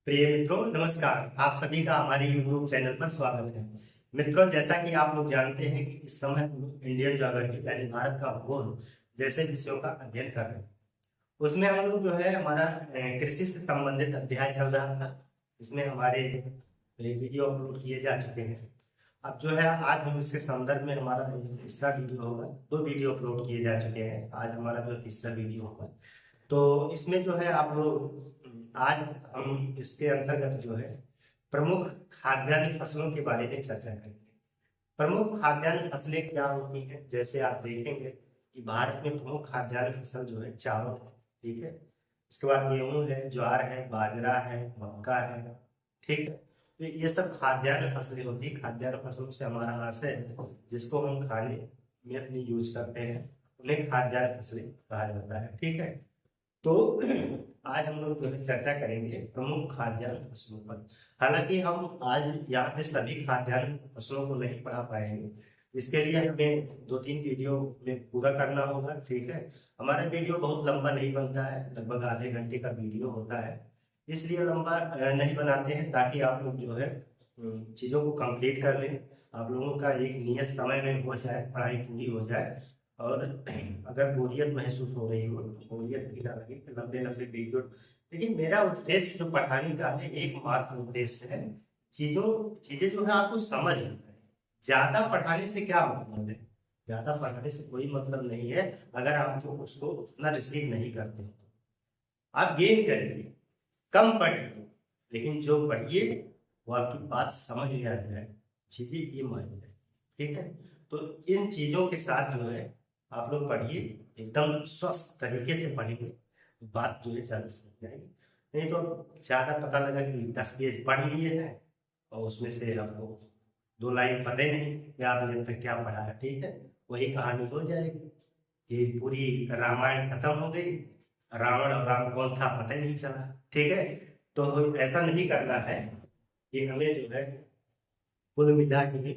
प्रिय मित्रों, नमस्कार। आप सभी का हमारे YouTube चैनल पर स्वागत है। मित्रों, जैसा कि आप लोग जानते हैं कि इस समय इंडियन ज्योग्राफी यानी भारत का भूगोल जैसे विषयों का अध्ययन कर रहे हैं, उसमें हम लोग जो है हमारा कृषि से संबंधित अध्याय चल रहा था। इसमें हमारे वीडियो अपलोड किए जा चुके हैं। अब जो है आज हम इसके संदर्भ में हमारा तीसरा वीडियो होगा। 2 वीडियो अपलोड किए जा चुके हैं, आज हमारा जो तीसरा वीडियो होगा। तो इसमें जो है आप लोग आज हम इसके अंतर्गत जो है प्रमुख खाद्यान्न फसलों के बारे में चर्चा करेंगे। प्रमुख खाद्यान्न फसलें क्या होती हैं? जैसे आप देखेंगे कि भारत में प्रमुख खाद्यान्न फसल जो है चावल है, ठीक है। इसके बाद गेहूं है, ज्वार है, बाजरा है, मक्का है, ठीक है। तो ये सब खाद्यान्न फसलें होती है। खाद्यान्न फसलों से हमारा आशय है जिसको हम खाने में अपनी यूज करते हैं, उन्हें खाद्यान्न फसलें कहा जाता है, ठीक है। तो आज हम लोग जो है चर्चा करेंगे प्रमुख खाद्यान्न फसलों पर। हालांकि हम आज यहाँ पे सभी खाद्यान्न फसलों को नहीं पढ़ा पाएंगे। इसके लिए हमें 2-3 वीडियो में पूरा करना होगा, ठीक है। हमारा वीडियो बहुत लंबा नहीं बनता है, लगभग आधे घंटे का वीडियो होता है। इसलिए लंबा नहीं बनाते हैं ताकि आप लोग जो है चीज़ों को कंप्लीट कर लें। आप लोगों का एक नियत समय में हो जाए, पढ़ाई पूरी हो जाए। और अगर बोरियत महसूस हो रही हो तो बोरियत भी ना लगे, लंबे लंबे वीडियो। लेकिन मेरा उद्देश्य जो पढ़ाने का है, एकमात्र उद्देश्य है चीजें जो है आपको समझ में आए। ज्यादा पढ़ाने से क्या मतलब है? ज्यादा पढ़ाने से कोई मतलब नहीं है अगर आपको उसको उतना रिसीव नहीं करते हो। आप गेन करिए, कम पढ़िए, लेकिन जो पढ़िए वो आपकी बात समझ में आ जाए, चीजें ये मायने है, ठीक है। तो इन चीजों के साथ जो है आप लोग पढ़िए, एकदम स्वस्थ तरीके से पढ़ेंगे तो बात जो है ज्यादा समझ जाएगी। नहीं तो ज्यादा पता लगा कि 10 पेज पढ़ लिए हैं और उसमें से आपको 2 लाइन पता ही नहीं कि आपने अब तक क्या पढ़ा है, ठीक है। वही कहानी हो जाएगी कि पूरी रामायण खत्म हो गई, रावण और राम कौन था पता ही नहीं चला, ठीक है। तो ऐसा नहीं करना है कि हमें जो है कुल मिला के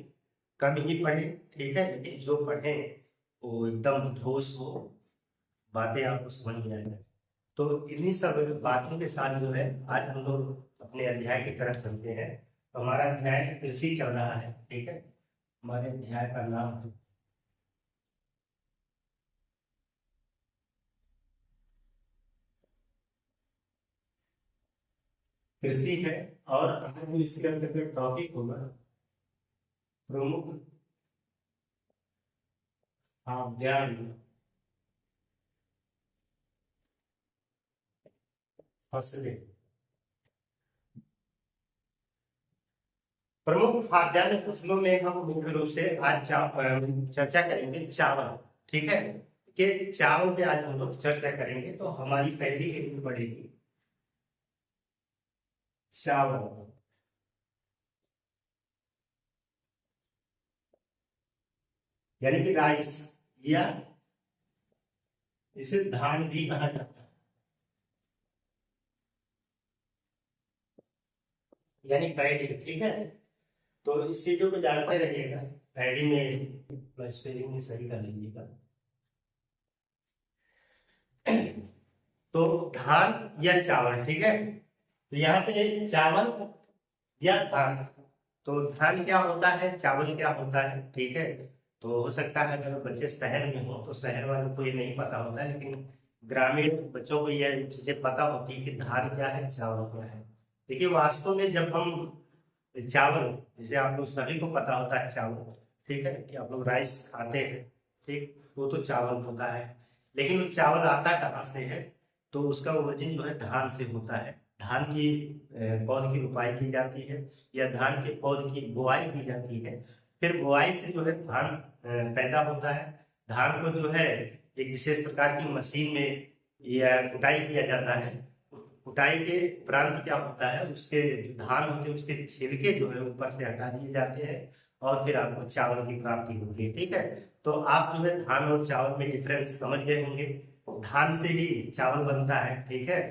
कम ही पढ़े, ठीक है। लेकिन जो पढ़े वो एकदम ठोस हो, बातें आपको समझ में आ जाए। तो इन्हीं सब बातों के साथ जो है आज हम लोग अपने अध्याय की तरफ चलते हैं। तो हमारा अध्याय कृषि चल रहा है, ठीक है। हमारे अध्याय का नाम है कृषि है। और आज इसके अंतर्गत टॉपिक होगा प्रमुख खाद्यान्न फसलें। प्रमुख खाद्यान्न फसलों में हम मुख्य रूप से आज चर्चा करेंगे चावल, ठीक है। कि चावल पे आज हम लोग चर्चा करेंगे। तो हमारी पहली हेडिंग पड़ेगी चावल, यानी कि राइस, या इसे धान भी कहा जाता है, यानी पैडी, ठीक है। तो इस चीजों को जानते रहिएगा। पैडी में स्पेलिंग भी सही कर लीजिएगा। तो धान या चावल, ठीक है। तो यहाँ पे चावल या धान। तो धान क्या होता है, चावल क्या होता है, ठीक है। तो हो सकता है अगर बच्चे शहर में हो तो शहर वालों को ये नहीं पता होता है, लेकिन ग्रामीण बच्चों को ये चीजें पता होती है कि धान क्या है, चावल क्या है। देखिए, वास्तव में जब हम चावल, जैसे आप लोग सभी को पता होता है चावल, ठीक है, कि आप लोग राइस खाते हैं, ठीक, वो तो चावल होता है। लेकिन वो चावल आता कहाँ से है? तो उसका ओरिजिन जो है धान से होता है। धान की पौध की रोपाई की जाती है, या धान के पौध की बुआई की जाती है। फिर बुआई से जो है धान पैदा होता है। धान को जो है एक विशेष प्रकार की मशीन में या कुटाई किया जाता है। कुटाई के उपरांत क्या होता है, उसके जो धान होते हैं उसके छिलके जो है ऊपर से हटा दिए जाते हैं और फिर आपको चावल की प्राप्ति होती है, ठीक है। तो आप जो है धान और चावल में डिफरेंस समझ गए होंगे। धान से ही चावल बनता है, ठीक है।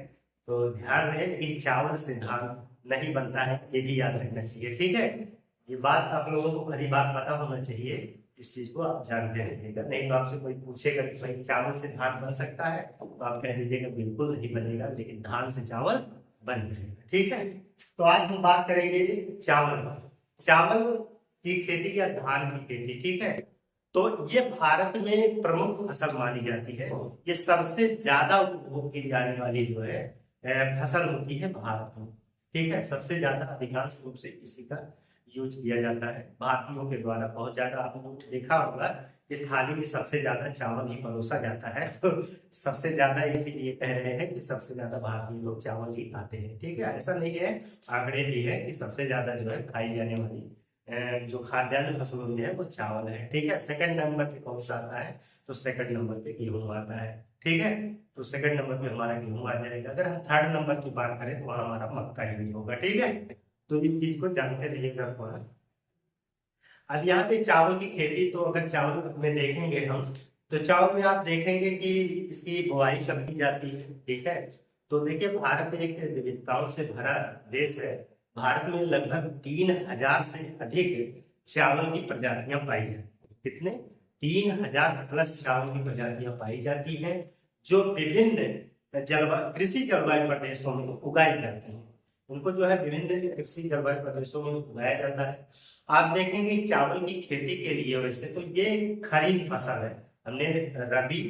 तो ध्यान रहे कि चावल से धान नहीं बनता है, ये भी याद रखना चाहिए, ठीक है। ये बात आप लोगों को पहली बात पता होना चाहिए। इस चीज को आप जानते रहिएगा, नहीं तो आपसे कोई पूछेगा कि भाई चावल से धान बन सकता है, तो आप कह दीजिएगा बिल्कुल नहीं बनेगा, लेकिन धान से चावल बन जाएगा। ठीक है, तो आज हम बात करेंगे चावल चावल की खेती या धान की खेती। ठीक है, तो ये भारत में प्रमुख फसल मानी जाती है, ये सबसे ज्यादा उपभोग की जाने वाली जो है फसल होती है भारत में। ठीक है, सबसे ज्यादा अधिकांश रूप से इसी का यूज किया जाता है भारतीयों के द्वारा। बहुत ज्यादा आपने देखा होगा कि थाली में सबसे ज्यादा चावल ही परोसा जाता है, तो सबसे ज्यादा इसीलिए कह रहे हैं कि सबसे ज्यादा भारतीय लोग चावल ही खाते हैं। ठीक है, ऐसा नहीं है, आंकड़े भी है कि सबसे ज्यादा जो है खाई जाने वाली जो खाद्यान्न फसलों में है वो चावल है। ठीक है, सेकंड नंबर पे कौन सा आता है, तो सेकंड नंबर पे गेहूं आता है। ठीक है, तो सेकंड नंबर पे हमारा गेहूं आ जाएगा। अगर हम थर्ड नंबर की बात करें तो वहां हमारा मक्का ही होगा। ठीक है, तो इस चीज को जानते रहिएगा थोड़ा। अब यहाँ पे चावल की खेती, तो अगर चावल में देखेंगे हम, तो चावल में आप देखेंगे कि इसकी बुआई कब की जाती है। ठीक है, तो देखिए भारत एक विविधताओं से भरा देश है। भारत में लगभग 3000 से अधिक चावल की प्रजातियां पाई जाती हैं। कितने? 3000 प्लस चावल की प्रजातियां पाई जाती हैं, जो विभिन्न कृषि जलवायु प्रदेशों में उगाई जाती हैं। उनको जो है विभिन्न कृषि जलवायु प्रदेशों में उगाया जाता है। आप देखेंगे चावल की खेती के लिए वैसे तो ये खरीफ फसल है। हमने रबी,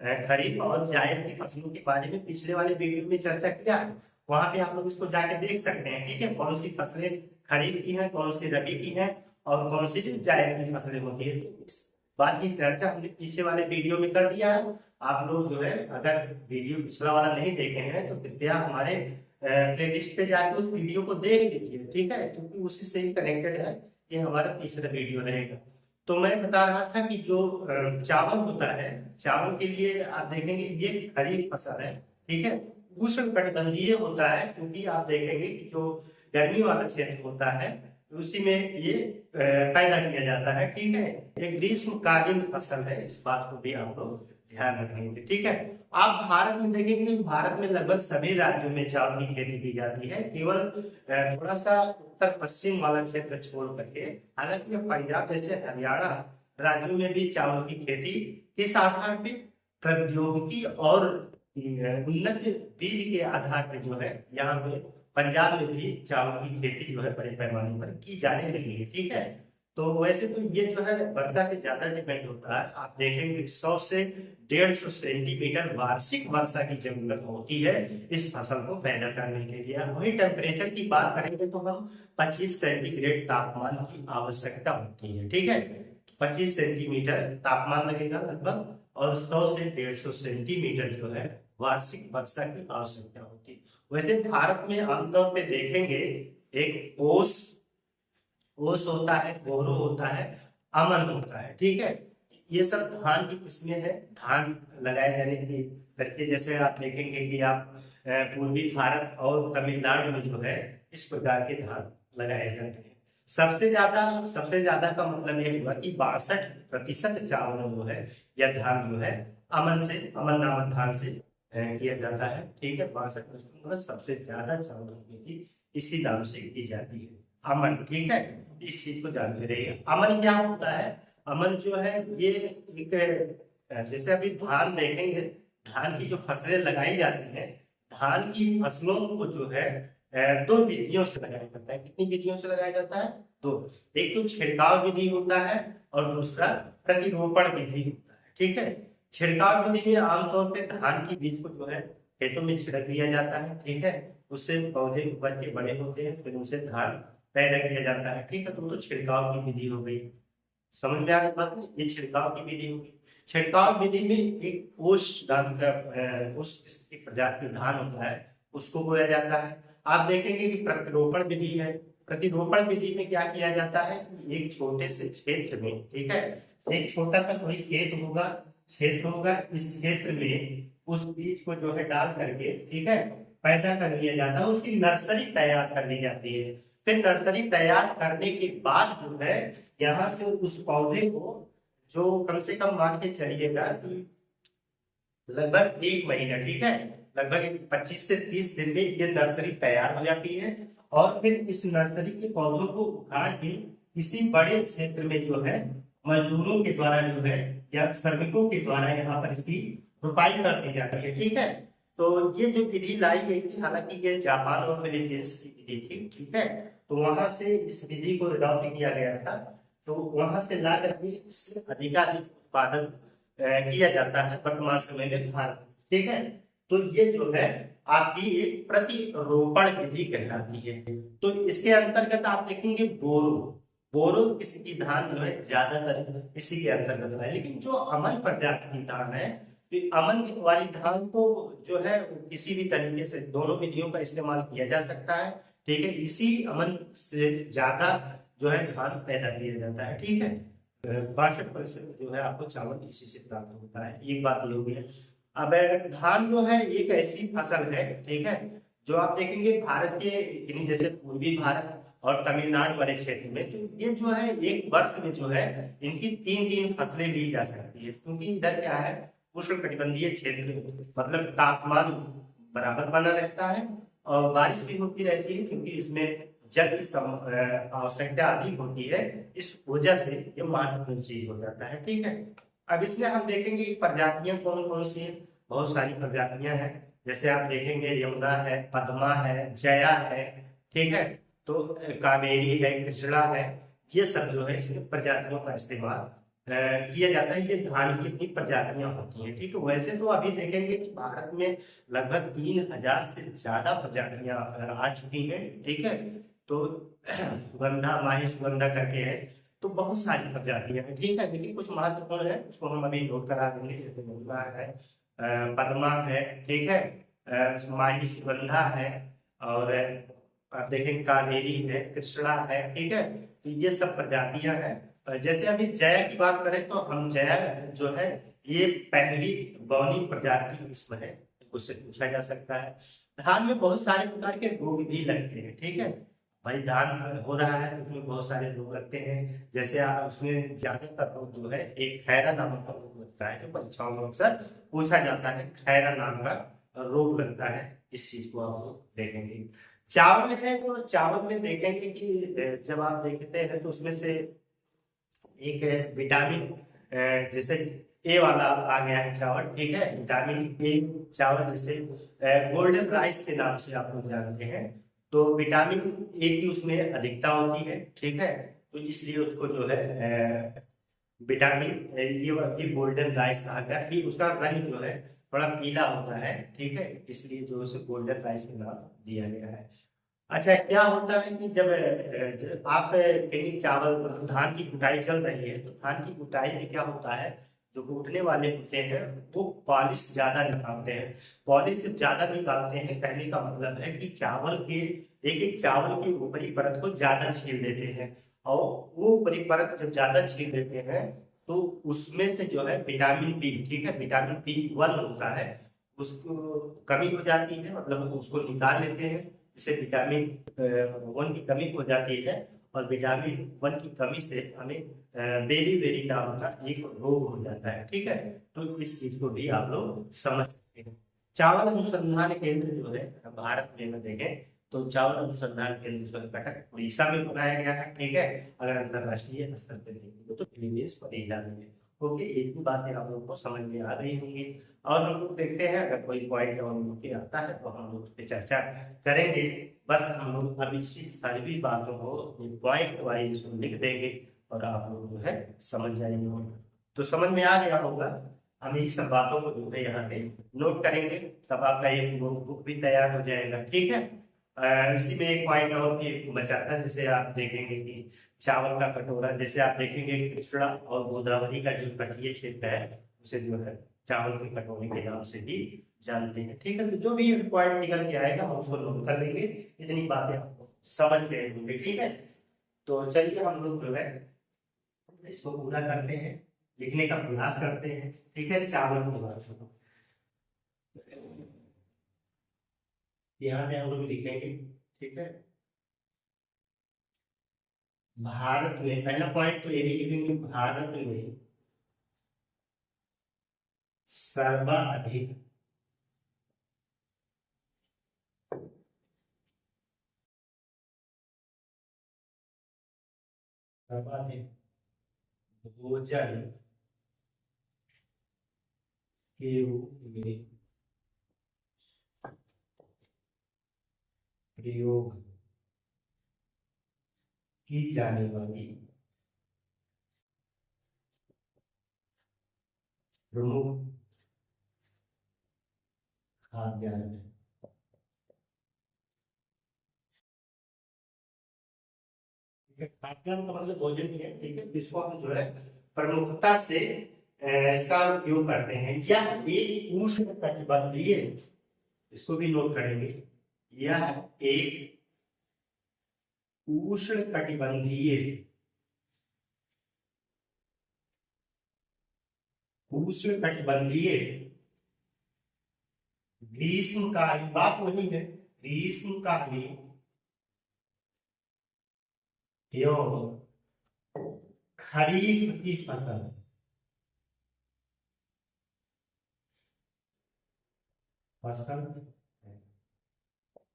खरीफ और जायद की फसलों के बारे में पिछले वाले वीडियो में चर्चा किया है, वहां पे आप लोग इसको जाके देख सकते हैं। ठीक है, कौन सी फसलें खरीफ की हैं, कौन सी रबी की हैं और कौन सी जो जायद की फसलें होती है। इस बात की चर्चा हमने पीछे वाले वीडियो में कर दिया है। आप लोग जो है अगर वीडियो पिछला वाला नहीं देखे हैं तो कृपया हमारे प्लेलिस्ट पे जाके उस वीडियो को देख लीजिए। ठीक है, क्योंकि उसी से ही कनेक्टेड है, ये हमारा तीसरा वीडियो रहेगा। तो मैं बता रहा था कि जो चावल होता है, चावल के लिए आप देखेंगे ये खरीफ फसल है। ठीक है, उष्णकटिबंधीय होता है, क्योंकि आप देखेंगे कि जो गर्मी वाला क्षेत्र होता है उसी में ये पैदा किया जाता है। ठीक है, एक ग्रीष्मकालीन फसल है, इस बात को भी आप लोग ध्यान रखेंगे। ठीक है, आप भारत में देखेंगे, भारत में लगभग सभी राज्यों में चावल की खेती की जाती है, केवल थोड़ा सा उत्तर पश्चिम वाला क्षेत्र छोड़ करके। हालांकि पंजाब जैसे हरियाणा राज्यों में भी चावल की खेती किस आधार पे? प्रौद्योगिकी और उन्नत बीज के आधार पर जो है यहाँ पे पंजाब में भी चावल की खेती जो है बड़े पैमाने पर की जाने लगी है। ठीक है, तो वैसे तो ये जो है वर्षा पे ज्यादा डिपेंड होता है। आप देखेंगे 100 से 150 सेंटीमीटर वार्षिक वर्षा की जरूरत होती है इस फसल को पैदा करने के लिए। वही टेम्परेचर की बात करेंगे तो हम 25 सेंटीग्रेड तापमान की आवश्यकता होती है। ठीक है, 25 सेंटीमीटर तापमान लगेगा लगभग, और 100 से 150 सेंटीमीटर जो है वार्षिक वर्षा की आवश्यकता होती है। वैसे भारत में आमतौर पे देखेंगे एक ओस ओस होता है, बोरो होता है, अमन होता है। ठीक है, ये सब धान की किस्में हैं, धान लगाए जाने की तरीके। जैसे आप देखेंगे कि आप पूर्वी भारत और तमिलनाडु में जो है इस प्रकार के धान लगाए जाते हैं। सबसे ज्यादा का मतलब ये हुआ कि 62% चावल जो है या धान जो है अमन नामक धान से किया जाता है। ठीक है, 62% मतलब सबसे ज्यादा चावल की खेती इसी नाम से की जाती है, अमन। ठीक है, इस चीज को जानते रहिए। अमन क्या होता है? अमन जो है ये एक जैसे अभी धान देखेंगे, धान की जो फसलें लगाई जाती हैं, धान की फसलों को जो है दो विधियों से लगाया जाता है। कितनी विधियों से लगाया जाता है? दो। एक तो छिड़काव विधि होता है और दूसरा प्रतिरोपण विधि होता है। ठीक है, छिड़काव विधि में आमतौर पे धान की बीज को जो है खेतों में छिड़क दिया जाता है। ठीक है, उससे पौधे उपज के बड़े होते हैं, फिर उनसे धान पैदा किया जाता है। ठीक है, तो छिड़काव की विधि हो गई। समझ में आ रही बात नहीं? ये छिड़काव की विधि होगी। छिड़काव विधि में एक ओस नाम का उस प्रजाति धान होता है, उसको बोया जाता है। आप देखेंगे कि प्रतिरोपण विधि है। प्रतिरोपण विधि में क्या किया जाता है? एक छोटे से क्षेत्र में, ठीक है, एक छोटा सा कोई खेत होगा, क्षेत्र होगा, इस क्षेत्र में उस बीज को जो है डाल करके, ठीक है, पैदा कर लिया जाता है। उसकी नर्सरी तैयार कर ली जाती है। फिर नर्सरी तैयार करने के बाद जो है यहाँ से उस पौधे को जो कम से कम मान के चलिएगा कि लगभग 1 महीना, ठीक है, लगभग 25 से 30 दिन में ये नर्सरी तैयार हो जाती है। और फिर इस नर्सरी के पौधों को उखाड़ के किसी बड़े क्षेत्र में जो है मजदूरों के द्वारा जो है या श्रमिकों के द्वारा यहाँ पर इसकी रोपाई कर दी जाती है। ठीक है, तो ये जो विधि लाई गई थी, हालांकि ये जापान और फिलीपींस की विधि थी। ठीक है, तो वहां से इस विधि को अडॉप्ट किया गया था, तो वहां से ला करके इससे अधिकाधिक उत्पादन किया जाता है वर्तमान समय में भारत में। ठीक है, तो ये जो है आपकी एक प्रतिरोपण विधि कहलाती है। तो इसके अंतर्गत आप देखेंगे बोरो, बोरो किस्म की धान जो है ज्यादातर इसी के अंतर्गत है। लेकिन जो अमन प्रजाति की धान है, तो अमन वाली धान को जो है किसी भी तरीके से दोनों विधियों का इस्तेमाल किया जा सकता है। ठीक है, इसी अमन से ज्यादा जो है धान पैदा किया जाता है। ठीक है, 62% जो है आपको चावल इसी से प्राप्त होता है। एक बात ये हो गई है। अब धान जो है एक ऐसी फसल है, ठीक है, जो आप देखेंगे भारत के यानी जैसे पूर्वी भारत और तमिलनाडु वाले क्षेत्र में, तो ये जो है एक वर्ष में जो है इनकी तीन तीन फसलें ली जा सकती है, क्योंकि इधर क्या है उष्णकटिबंधीय क्षेत्र, मतलब तापमान बराबर बना रहता है और बारिश भी होती रहती है, क्योंकि इसमें जल की आवश्यकता अधिक होती है। इस वजह से ये महत्वपूर्ण चीज हो जाता है। ठीक है, अब इसमें हम देखेंगे प्रजातियां कौन कौन सी हैं। बहुत सारी प्रजातियां हैं, जैसे आप देखेंगे यमुना है, पद्मा है, जया है। ठीक है, तो कावेरी है, कृष्णा है, ये सब जो है इसमें प्रजातियों का इस्तेमाल किया जाता है। ये धान की अपनी प्रजातियां होती हैं। ठीक है, वैसे तो अभी देखेंगे कि भारत में लगभग 3000 से ज्यादा प्रजातियां आ चुकी हैं। ठीक है, तो सुगंधा, माही सुगंधा करके है, तो बहुत सारी प्रजातियां हैं। ठीक है, लेकिन कुछ महत्वपूर्ण है उसको हम अभी नोट करा देंगे। जैसे मुगला है, पद्मा है, ठीक है, माही सुगंधा है, और आप देखेंगे कावेरी है, कृष्णा है। ठीक है, तो ये सब प्रजातियां हैं। जैसे अभी जया की बात करें तो हम जया जो है ये पहली बौनी प्रजाति की किस्म है, उससे पूछा जा सकता है। धान में बहुत सारे प्रकार के रोग भी लगते हैं। ठीक है भाई, धान हो रहा है तो उसमें बहुत सारे रोग लगते हैं। जैसे उसमें ज्यादातर रोग जो है एक खैरा नामक का रोग लगता है, जो परीक्षाओं में अक्सर पूछा जाता है। खैरा नाम का रोग लगता है, इस चीज को आप लोग देखेंगे। चावल है, तो चावल में देखेंगे कि जब आप देखते हैं तो उसमें से एक विटामिन जैसे ए वाला आ गया है चावल। ठीक है, विटामिन ए चावल, जैसे गोल्डन राइस के नाम से आप लोग जानते हैं, तो विटामिन ए की उसमें अधिकता होती है। ठीक है, तो इसलिए उसको जो है विटामिन ये गोल्डन राइस कहा गया। फिर उसका रंग जो है थोड़ा पीला होता है। ठीक है, इसलिए जो उसे गोल्डन राइस का नाम दिया गया है। अच्छा, क्या होता है कि जब आप कहीं चावल धान की कुटाई चल रही है, तो धान की कुटाई में क्या होता है, जो कूटने वाले होते हैं वो पॉलिश ज्यादा निकालते हैं। पॉलिश जब ज्यादा निकालते हैं, कहने का मतलब है कि चावल के एक एक चावल की ऊपरी परत को ज्यादा छील देते हैं, और वो ऊपरी परत जब ज्यादा छील देते हैं तो उसमें से जो है विटामिन बी, ठीक है, विटामिन बी 1 होता है, उसको कमी हो जाती है, मतलब उसको निकाल लेते हैं, जिससे विटामिन 1 की कमी हो जाती है। और विटामिन 1 की कमी से हमें बेरी बेरी नाम का एक रोग हो जाता है। ठीक है, तो इस चीज को भी आप लोग समझ सकते हैं। चावल अनुसंधान केंद्र जो है भारत में देखें तो चावल अनुसंधान केंद्र जो है कटक उड़ीसा में बनाया गया है। ठीक है, अगर अंतरराष्ट्रीय स्तर पर देखेंगे तो फिलीपींस मनीला में है। ओके, एक ही बातें आप लोगों को समझ में आ रही होंगी। और हम लोग देखते हैं अगर कोई पॉइंट और मुझे आता है तो हम लोग उस पर चर्चा करेंगे। बस हम लोग अभी इसी सारी बातों को पॉइंट वाइज इसको लिख देंगे और आप लोग जो है समझ जाएंगे। तो समझ में आ गया होगा। हम इस सब बातों को जो है यहाँ पे नोट करेंगे, तब आपका एक नोटबुक भी तैयार हो जाएगा। ठीक है, इसी में एक पॉइंट और भी बचा था, जैसे आप देखेंगे कि चावल का कटोरा, जैसे आप देखेंगे कृष्णा और गोदावरी का जो तटीय क्षेत्र है उसे जो है चावल के कटोरे के नाम से भी जानते हैं। ठीक है, तो जो भी पॉइंट निकल के आएगा हम उसको नोट कर लेंगे। इतनी बातें आपको समझ गए होंगे। ठीक है, तो चलिए हम लोग जो है इसको पूरा करते हैं, लिखने का प्रयास करते हैं। ठीक है, चावल की बात यहाँ पे हम लोग लिखेंगे। ठीक है, भारत में पहला पॉइंट तो यही लिखेंगे, भारत में सर्वाधिक सर्वाधिक भोजन के रूप में प्रयोग की जाने वाली प्रमुख खाद्यान्न। खाद्यान्न का मतलब भोजन ही है, ठीक है, जिसको हम जो है प्रमुखता से इसका उपयोग करते हैं। यह एक उष्णकटिबंधीय, इसको भी नोट करेंगे, यह एक उष्णकटिबंधीय उष्णकटिबंधीय ग्रीष्मकालीन, बात वही है, ग्रीष्मकालीन एवं खरीफ की फसल।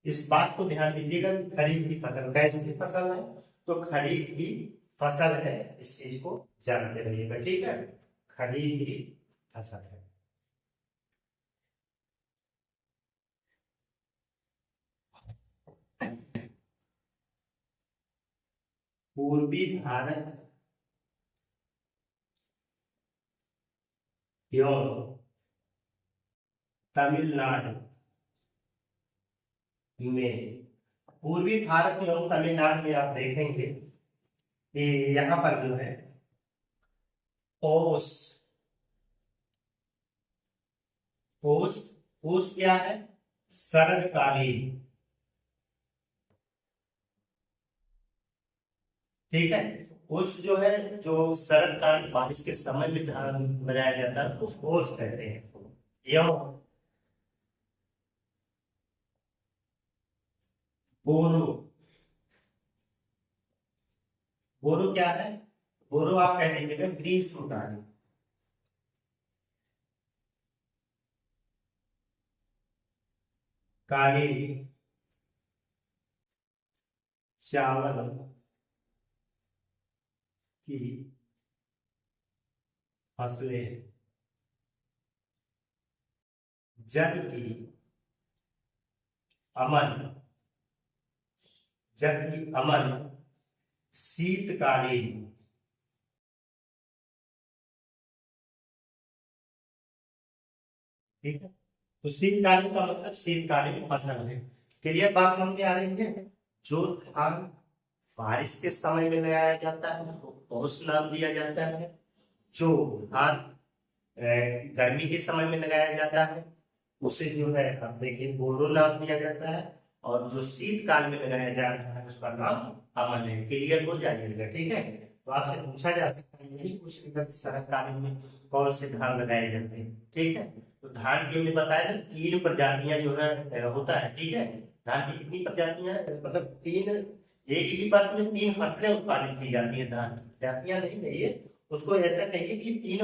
इस बात को ध्यान दीजिएगा कि खरीफ की फसल कैसी फसल है, तो खरीफ की फसल है, इस चीज को जानते रहिएगा, ठीक है, खरीफ की फसल है। पूर्वी भारत एवं तमिलनाडु में, पूर्वी भारत एवं तमिलनाडु में आप देखेंगे कि यहाँ पर जो है ओस, ओस, ओस क्या है, शरदकालीन, ठीक है, ओस जो है, जो शरदकालीन बारिश के समय में बनाया जाता है उसको ओस कहते हैं। एवं बोरो, बोरो क्या है, बोरो आप कह दीजिएगा ग्रीष्मकालीन। कालीन चावल की फसलें, जबकि अमन, जबकि अमन शीतकालीन, ठीक है, तो शीतकालीन का मतलब शीतकालीन फसल है। क्लियर बात समझ में आ रही है। जो धान बारिश के समय में लगाया जाता है उसको ओस नाम दिया जाता है, जो धान गर्मी के समय में लगाया जाता है उसे जो है आप देखिए बोरो नाम दिया जाता है, और जो शीतकाल में लगाया जाता है उसका नाम अमन है। क्लियर हो जाएगा, ठीक है। तो आपसे पूछा जा सकता है, यही पूछेगा कि शरदकालीन में कौन से धान लगाए जाते हैं, ठीक है। तो धान की हमने बताया ना 3 प्रजातियां जो है होता है, ठीक है। धान की कितनी प्रजातियां हैं, मतलब 3, एक ही पास में 3 फसलें उत्पादित की जाती है, धान प्रजातियां नहीं है ये, उसको ऐसा कहिए कि 3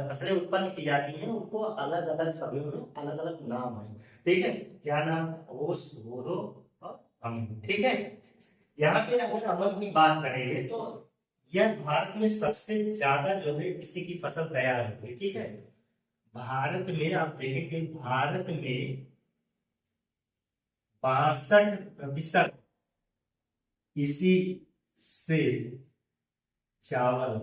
फसलें उत्पन्न की जाती हैं, उनको अलग अलग समयों में अलग अलग नाम है, ठीक है। क्या नाम, ओस, बोरो और अमन, ठीक है। यहाँ पे अगर अमन की बात करेंगे तो यह भारत में सबसे ज्यादा जो है इसी की फसल तैयार होती है, ठीक है। भारत में आप देखेंगे, भारत में 62% इसी से चावल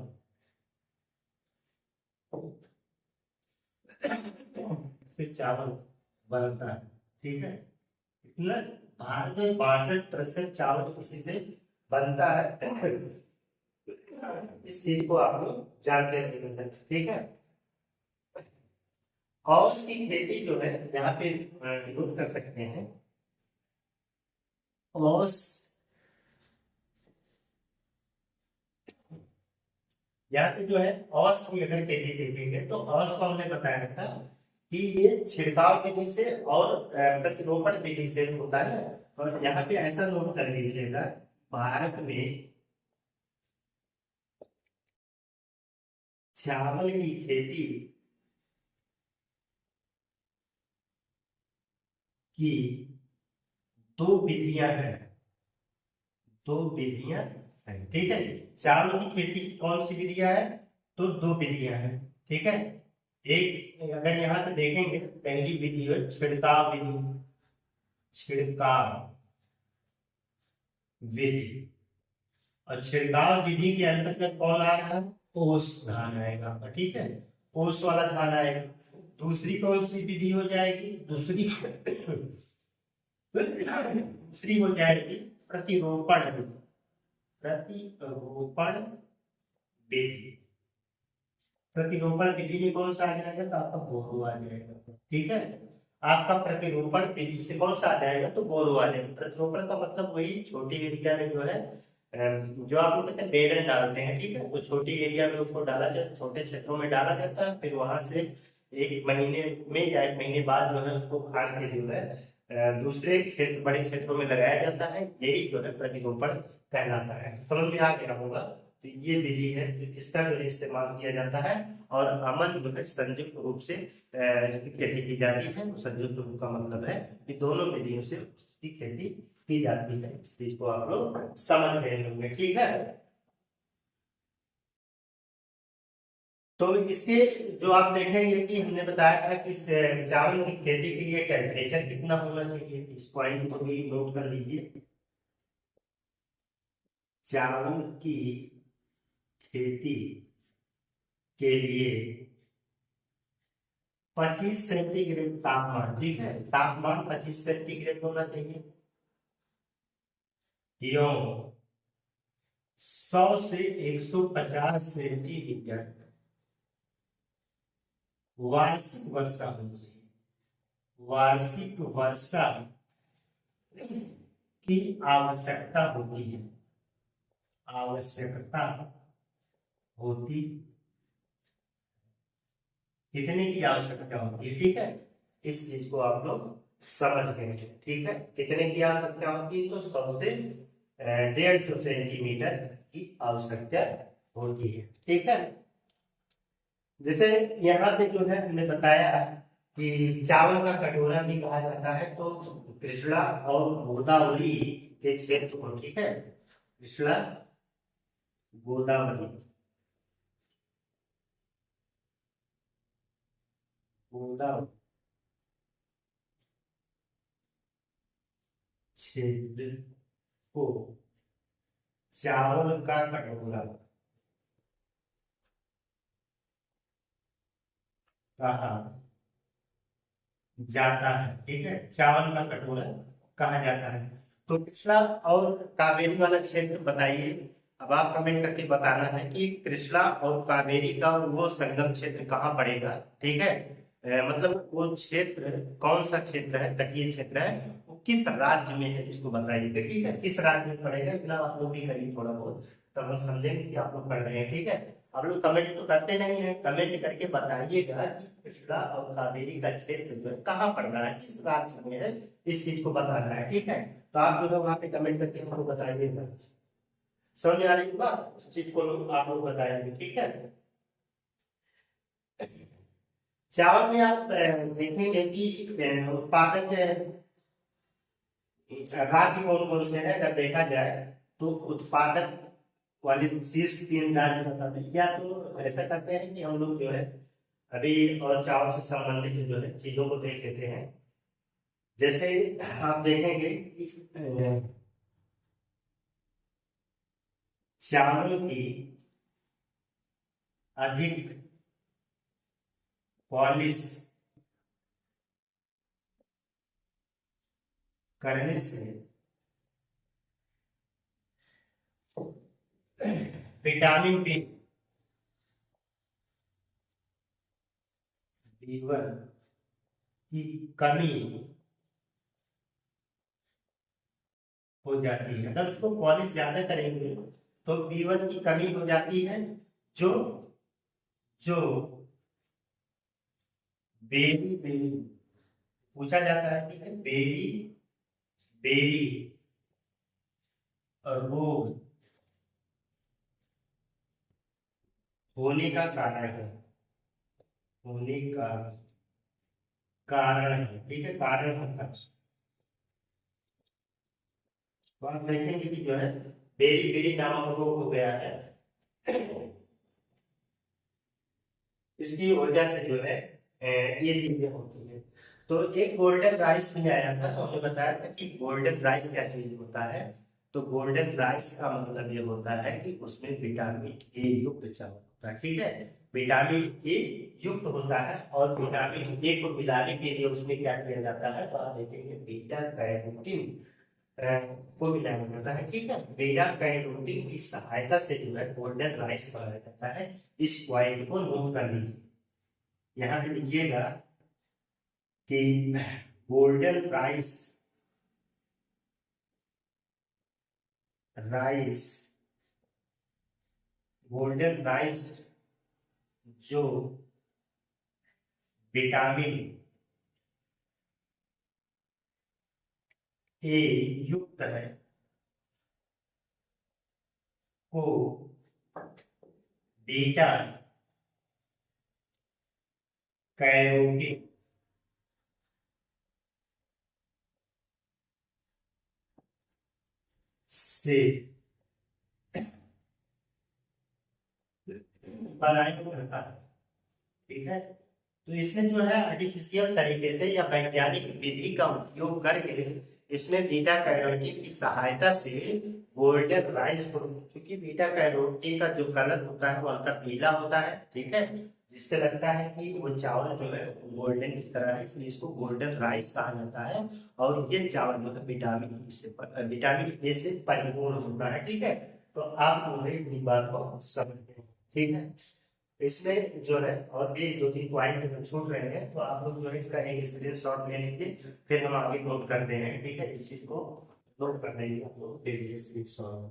से चावल बनता है, ठीक है। इतना भारत में 62% चावल इसी से बनता है, इस चीज को आप लोग जानते रहिएगा, ठीक है। औस की खेती जो है यहाँ पे नोट कर सकते हैं, औस, यहाँ पे जो है औस की अगर खेती देखेंगे तो औस को हमने बताया था कि ये छिड़काव विधि से और प्रतिरोपण विधि से होता है। और यहाँ पे ऐसा नोट कर लीजिएगा, भारत में चावल की खेती की 2 विधियां हैं, 2 विधियां हैं, ठीक है। चावल की खेती की कौन सी विधियां है, तो दो विधियां हैं, ठीक है। एक अगर यहाँ पे देखेंगे, पहली विधि है छिड़काव विधि, छिड़काव विधि। और छिड़काव विधि के अंतर्गत कौन आ रहा है, ओस धान आएगा आपका, ठीक है, ओस वाला धान आएगा। दूसरी कौन सी विधि हो जाएगी, दूसरी दूसरी हो जाएगी प्रतिरोपण विधि, प्रतिरोपण विधि। प्रतिरोपण विधि में कौन सा आ जाएगा, तो आपका बोरो आ जाएगा, ठीक है। आपका प्रतिरोपण विधि से कौन सा आ जाएगा, तो बोरो आ जाएगा। प्रतिरोपण का मतलब वही छोटी एरिया में जो है जो आप लोग कहते हैं बेलन डालते हैं, ठीक है, तो छोटी एरिया में उसको डाला जाता, छोटे क्षेत्रों में डाला जाता है, फिर वहां से एक महीने में या एक महीने बाद जो है उसको उखाड़ के जो है दूसरे क्षेत्र, बड़े क्षेत्रों में लगाया जाता है। यही जो है प्रतिरोपण कहलाता है। समझ में आ गया होगा। तो ये विधि है, तो इसका जो है इस्तेमाल किया जाता है। और अमन जो है संयुक्त रूप से इसकी खेती की जाती है। संयुक्त रूप का मतलब है कि दोनों विधियों से उसकी खेती की जाती है। इस चीज को आप लोग समझ रहे होंगे, ठीक है। तो इसके जो आप देखेंगे कि हमने बताया था कि चावल की खेती के लिए टेम्परेचर कितना होना चाहिए, इस पॉइंट को भी नोट कर लीजिए। चावल की खेती के लिए 25 सेंटीग्रेड तापमान, ठीक है, तापमान 25 सेंटीग्रेड होना चाहिए। एवं 100 से 150 सेंटीमीटर वार्षिक वर्षा होनी चाहिए। वार्षिक वर्षा की आवश्यकता होती है, आवश्यकता होती, कितने की आवश्यकता होती है, ठीक है। इस चीज को आप लोग समझ गए हैं, ठीक है। कितने की आवश्यकता होती है, तो 100 से 150 सेंटीमीटर की आवश्यकता होती है, ठीक है। जैसे यहाँ पे जो है हमने बताया कि चावल का कटोरा भी कहा जाता है, तो कृष्णा और गोदावरी के क्षेत्र को, ठीक है, कृष्णा गोदावरी, गोदावरी क्षेत्र को चावल का कटोरा कहा जाता है, ठीक है, चावल का कटोरा कहा जाता है। तो कृष्णा और कावेरी वाला क्षेत्र बताइए। अब आप कमेंट करके बताना है कि कृष्णा और कावेरी का वो संगम क्षेत्र कहाँ पड़ेगा, ठीक है। मतलब वो क्षेत्र कौन सा क्षेत्र है, तटीय क्षेत्र है, वो किस राज्य में है, इसको बताइए, ठीक है, किस राज्य में पड़ेगा। इतना आप लोग भी करिए थोड़ा बहुत, तब हम समझेंगे कि आप लोग पढ़ रहे हैं, ठीक है। आप लोग कमेंट तो करते नहीं है, कमेंट करके बताइएगा कि कृष्णा और कावेरी का क्षेत्र जो है कहाँ पड़ रहा है, किस राज्य में है, इस चीज को बताना है, ठीक है। तो आप जो है वहां पे कमेंट करके हमको बताइएगा। समझ में आ रही बात, इस चीज को लोग आप लोग बताएंगे, ठीक है। चावल में आप देखेंगे कि उत्पादक राज्य कौन कौन से हैं, अगर देखा जाए तो उत्पादक वाले शीर्ष 3 राज्य बताते हैं। या तो ऐसा करते हैं कि हम लोग जो है अभी और चावल से संबंधित जो है चीजों को देख लेते हैं। जैसे आप देखेंगे कि चावल की अधिक पॉलिश करने से विटामिन B1 की कमी हो जाती है। अगर उसको पॉलिश ज्यादा करेंगे तो B1 की कमी हो जाती है, जो जो बेरी बेरी पूछा जाता है, ठीक है, बेरी बेरी रोग होने का कारण है, होने का कारण है, ठीक है, कारण होता है। तो आप देखेंगे कि जो है बेरी बेरी नामक रोग हो गया है, इसकी वजह से जो है ये चीजें होती है। तो एक गोल्डन राइस में आया था, तो हमने बताया था कि गोल्डन राइस क्या चीज होता है। तो गोल्डन राइस का मतलब ये होता है कि उसमें विटामिन ए युक्त चावल होता है, ठीक है। विटामिन ए युक्त होता है, और विटामिन ए को मिलाने के लिए उसमें क्या किया जाता है, तो आप देखेंगे बीटा कैरोटीन को मिलाया जाता है, ठीक है। बीटा कैरोटीन की सहायता से जो है गोल्डन राइस बनाया जाता है। इस पॉइंट को नोट कर लीजिए, यहाँ पे लिखिएगा कि golden rice rice golden rice जो विटामिन ए युक्त है को बीटा कैरोटीन से बनाया जाता है, ठीक है। तो इसमें जो है आर्टिफिशियल तरीके से या वैज्ञानिक विधि का उपयोग करके इसमें बीटा कैरोटीन की सहायता से गोल्डन राइस को, क्योंकि बीटा कैरोटीन का जो कलर होता है वो हल्का पीला होता है, ठीक है, जिससे लगता है कि वो चावल जो है गोल्डन की तरह है, इसलिए इसको गोल्डन राइस कहा जाता है। और ये चावल जो है विटामिन ए से परिपूर्ण होता है, ठीक है। तो आप जो है इस बात को समझते हैं, ठीक है। इसमें जो है और भी दो तीन पॉइंट छूट रहे हैं, तो आप लोग जो है इसका एक स्क्रीन शॉट ले लीजिए, फिर हम आगे नोट करते हैं, ठीक है। इस चीज को नोट कर लीजिए, आप लोग ले लीजिए स्क्रीन शॉट।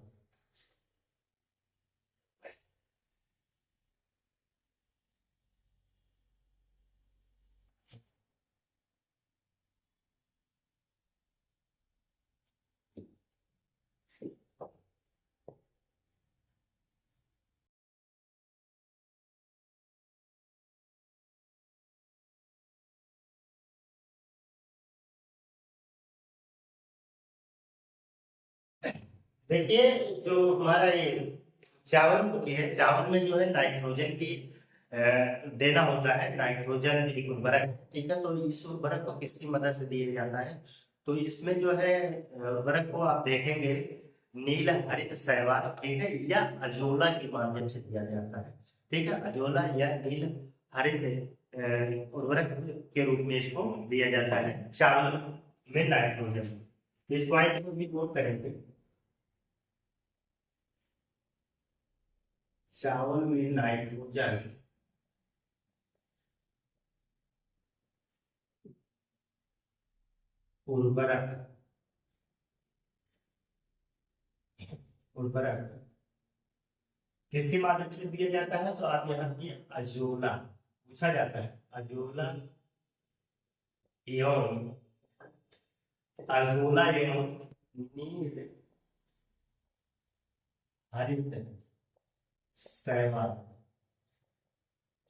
देखिए, जो हमारा ये चावल होती है, चावल में जो है नाइट्रोजन की अ, देना होता है। नाइट्रोजन एक उर्वरक है, ठीक है। तो इस उर्वरक को किसकी मदद से दिया जाता है, तो इसमें जो है उर्वरक को आप देखेंगे नील हरित शैवाल, ठीक है, या अजोला के माध्यम से दिया जाता है, ठीक है। अजोला या नील हरित उर्वरक के रूप में इसको दिया जाता है चावल में नाइट्रोजन। इस पॉइंट को भी नोट करेंगे, चावल में नाइट्रोजन उर्वरक उर्वरक किसके माध्यम से दिया जाता है, तो आप यहाँ दिए अजोला पूछा जाता है, अजोला एवं अजोला एवं नील हरित शैवाल,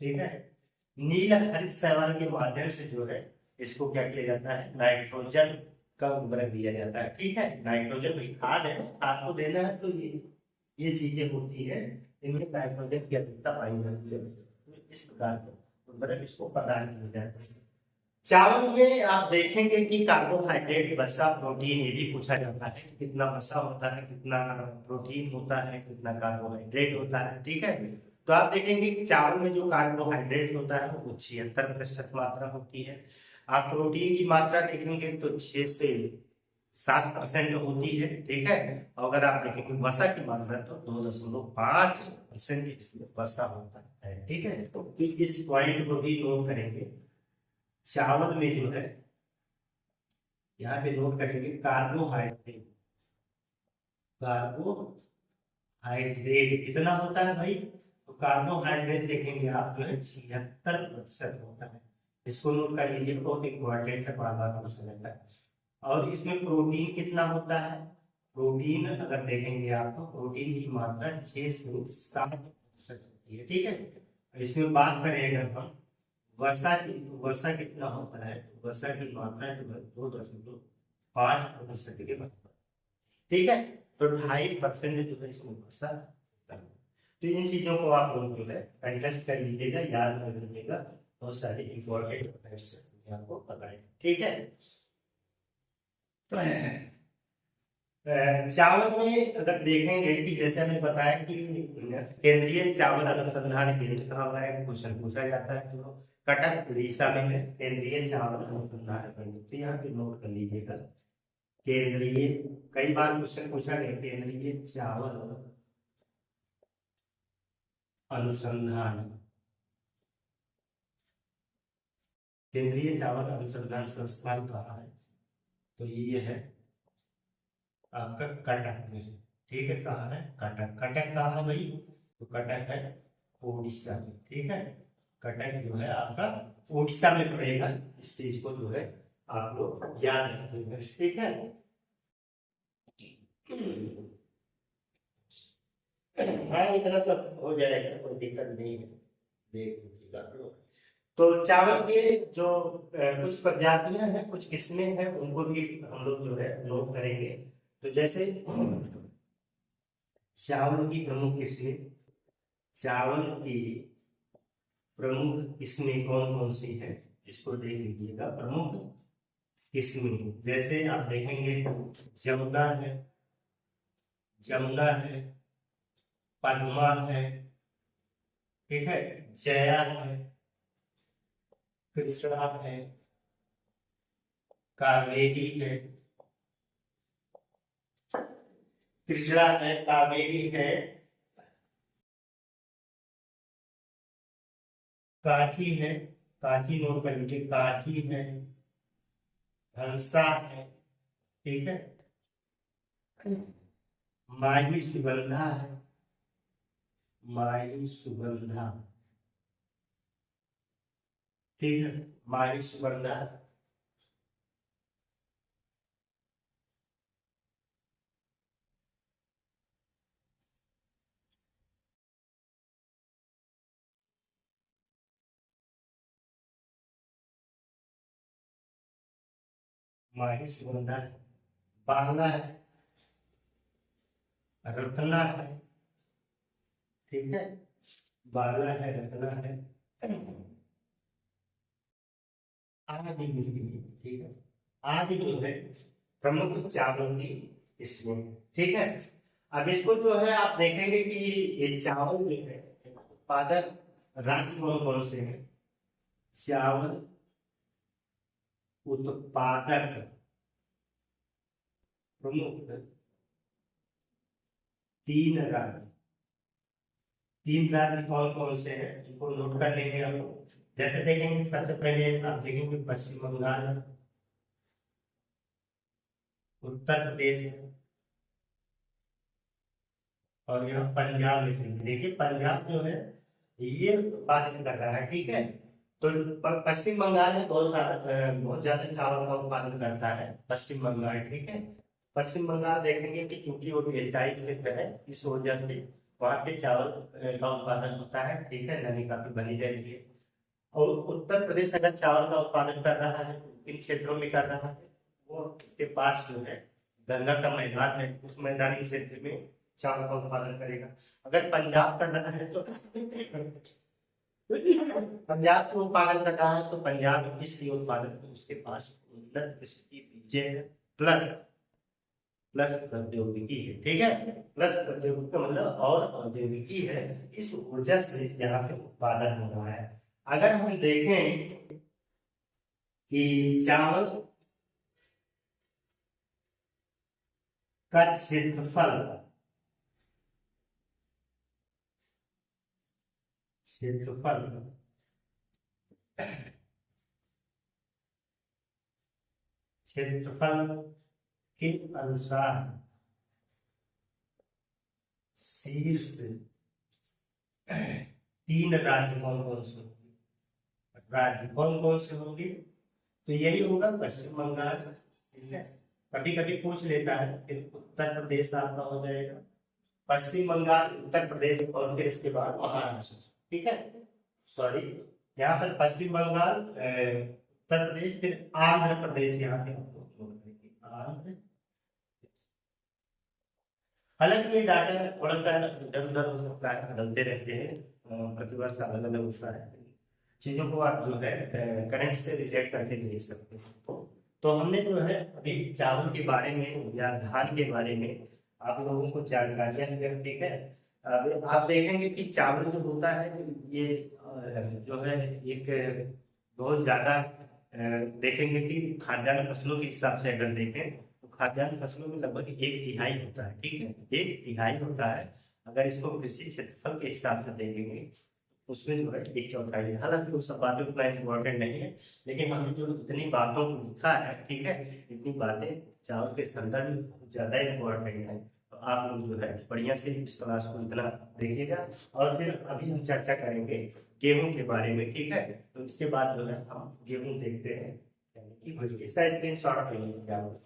ठीक है। नील हरित शैवाल के माध्यम से जो है इसको क्या किया जाता है, नाइट्रोजन का उर्वरक दिया जाता है, ठीक है। नाइट्रोजन भाई खाद है, खाद को देना है, तो ये चीजें होती है, इनमें नाइट्रोजन की अधिकता पाई जाती है, तो इस प्रकार के उर्वरक इसको प्रदान किए जाते हैं। चावल में आप देखेंगे कि कार्बोहाइड्रेट, वसा, प्रोटीन ये भी पूछा जाता है कि कितना वसा होता है, कितना प्रोटीन होता है, कितना कार्बोहाइड्रेट होता है, ठीक है। तो आप देखेंगे कि चावल में जो कार्बोहाइड्रेट होता है वो 76% मात्रा होती है। आप प्रोटीन की मात्रा देखेंगे तो 6 से 7% होती है, ठीक है। और अगर आप देखेंगे वसा की मात्रा तो 2.5% इसमें वसा होता है, ठीक है। तो इस पॉइंट को भी नोट करेंगे। चावल में जो है यहाँ पे नोट करेंगे कार्बोहाइड्रेट कितना होता है भाई, तो कार्बोहाइड्रेट देखेंगे आप जो है 76% होता है। इसको नोट कर लीजिए, बहुत इंपॉर्टेंट है, बार बार पूछा जाता है। और इसमें प्रोटीन कितना होता है, प्रोटीन अगर देखेंगे आप तो प्रोटीन की मात्रा 6 से 7% होती है, ठीक है। इसमें बात करें अगर हम वसा की, तो वसा कितना होता है, तो वसा की मात्रा जो है 2.5% के बराबर, ठीक है। तो 2.5% जो है इसमें वसा होता है। तो इन चीजों को आप लोग जो है एडजस्ट कर लीजिएगा, याद कर लीजिएगा। बहुत सारे इंपॉर्टेंट फैक्ट्स आपको बताए, ठीक है। चावल में अगर देखेंगे कि जैसे हमने बताया कि केंद्रीय चावल अनुसंधान केंद्र कहाँ हुआ है, क्वेश्चन पूछा जाता है तो कटक उड़ीसा में है केंद्रीय चावल अनुसंधान केंद्र, तो यहाँ पे नोट कर लीजिएगा केंद्रीय। कई बार क्वेश्चन पूछा गया केंद्रीय चावल अनुसंधान, केंद्रीय चावल अनुसंधान संस्थान कहाँ है, तो ये है आपका कटक में है, ठीक है। कहाँ है, कटक। कटक कहाँ है भाई, तो कटक है उड़ीसा में, ठीक है। कटक जो है आपका उड़ीसा में पड़ेगा, इस चीज को जो है आप लोग याद रखिएगा, ठीक है। हाँ इतना सब हो जाएगा, कोई दिक्कत नहीं है, देख लीजिएगा। तो चावल के जो कुछ प्रजातियां हैं, कुछ किस्में हैं, उनको भी हम लोग जो है नोट करेंगे। तो जैसे चावल की प्रमुख किस्में, चावल की प्रमुख किस्में कौन कौन सी है, इसको देख लीजिएगा। प्रमुख किस्में जैसे आप देखेंगे जमुना है, जमुना है, पद्मा है, ठीक है, जया है, कृष्णा है, कावेरी है, कृष्णा है, कावेरी है, कांची है, कांची नोट कर लीजिए, कांची है, हंसा है, ठीक है, माही सुगंधा है, माही सुगंधा, ठीक है, माही सुगंधा, माही सुगंधा है, बांग्ला है, रत्ना है, ठीक है, बांग्ला है, रत्ना है, आदि मिली, ठीक है। आदि जो है प्रमुख चावल की किस्में, ठीक है। अब इसको जो है आप देखेंगे कि ये चावल जो है उत्पादक राज्य कौन कौन से हैं, चावल उत्पादक प्रमुख तीन राज्य, तीन राज्य कौन कौन से हैं इनको नोट कर लेंगे हम लोग। जैसे देखेंगे सबसे पहले आप देखेंगे पश्चिम बंगाल है, उत्तर प्रदेश है, और यह पंजाब में। देखिए पंजाब जो है ये उत्पादन कर रहा है, ठीक है। तो पश्चिम बंगाल में बहुत ज्यादा चावल का उत्पादन करता है पश्चिम बंगाल, ठीक है। पश्चिम बंगाल देखेंगे कि चूंकि वो डेल्टाई क्षेत्र है, इस वजह से वहाँ पे चावल का उत्पादन होता है, ठीक है, नदी काफी बनी रहती है। और उत्तर प्रदेश अगर चावल का उत्पादन कर रहा है इन क्षेत्रों में कर रहा है, वो इसके पास जो है गंगा का मैदान है, उस मैदानी क्षेत्र में चावल का उत्पादन करेगा। अगर पंजाब कर रहा है तो पंजाब को उत्पादन कर रहा है तो पंजाब में इसलिए उत्पादन तो उसके पास उन्नत किस्म की बीजें हैं, प्लस प्लस प्रौद्योगिकी है, ठीक है। प्लस प्रौद्योगिकी का मतलब और प्रौद्योगिकी है, इस वजह से यहाँ पे उत्पादन हो रहा है। अगर हम देखें कि चावल का क्षेत्रफल, क्षेत्रफल क्षेत्रफल के अनुसार शीर्ष तीन राज्य कौन कौन से होंगे, राज्य कौन कौन से होंगे, तो यही होगा पश्चिम बंगाल, ठीक है। कभी कभी पूछ लेता है, फिर उत्तर प्रदेश आपका हो जाएगा, पश्चिम बंगाल, उत्तर प्रदेश, और फिर इसके बाद महाराष्ट्र, ठीक है। सॉरी, यहाँ पर पश्चिम बंगाल, उत्तर प्रदेश, फिर आंध्र प्रदेश, यहाँ पे हमको आंध्र, हालांकि ये डाटा थोड़ा सा इधर उधर हो सकता है, बदलते रहते हैं, प्रतिवर्ष अलग अलग होता है। चीजों को आप जो है करंट से रिलेट करके देख सकते हैं। तो हमने जो है अभी चावल के बारे में या धान के बारे में आप लोगों को जानकारियां दी, ठीक है। अब आप देखेंगे कि चावल जो होता है ये जो है एक बहुत ज्यादा देखेंगे कि खाद्यान्न फसलों के हिसाब से अगर देखें तो खाद्यान्न फसलों में लगभग एक तिहाई होता है, ठीक है, एक तिहाई होता है। अगर इसको कृषि क्षेत्रफल के हिसाब से देखेंगे उसमें जो है एक चौथाई है। हालांकि वो सब बातें उतना इम्पोर्टेंट नहीं है, लेकिन हमने जो इतनी बातों को लिखा है, ठीक है, इतनी बातें चावल के संदर्भ में बहुत ज्यादा इम्पोर्टेंट है। तो आप लोग जो है बढ़िया से इस क्लास को इतना देखिएगा। और फिर अभी हम चर्चा करेंगे गेहूं के बारे में, ठीक है। तो इसके बाद जो है हम गेहूं देखते हैं, यानी कि इसका स्क्रीन शॉट ले लीजिए आप।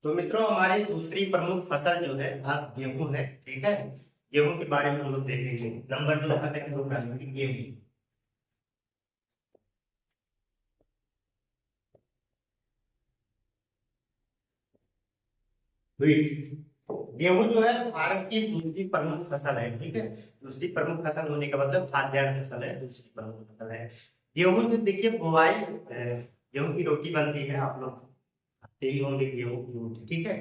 तो मित्रों हमारी दूसरी प्रमुख फसल जो है आप गेहूं है, ठीक है। गेहूं के बारे में हम लोग देखेंगे। नंबर दो है हम लोग करेंगे गेहूं। व्हीट। गेहूं जो है भारत की दूसरी प्रमुख फसल है, ठीक है। दूसरी प्रमुख फसल होने का मतलब खाद्यान्न फसल है, दूसरी प्रमुख फसल है। गेहूं जो देखिए बुआई गेहूं की रोटी बनती है, आप लोग खाते ही होंगे गेहूं की रोटी, ठीक है।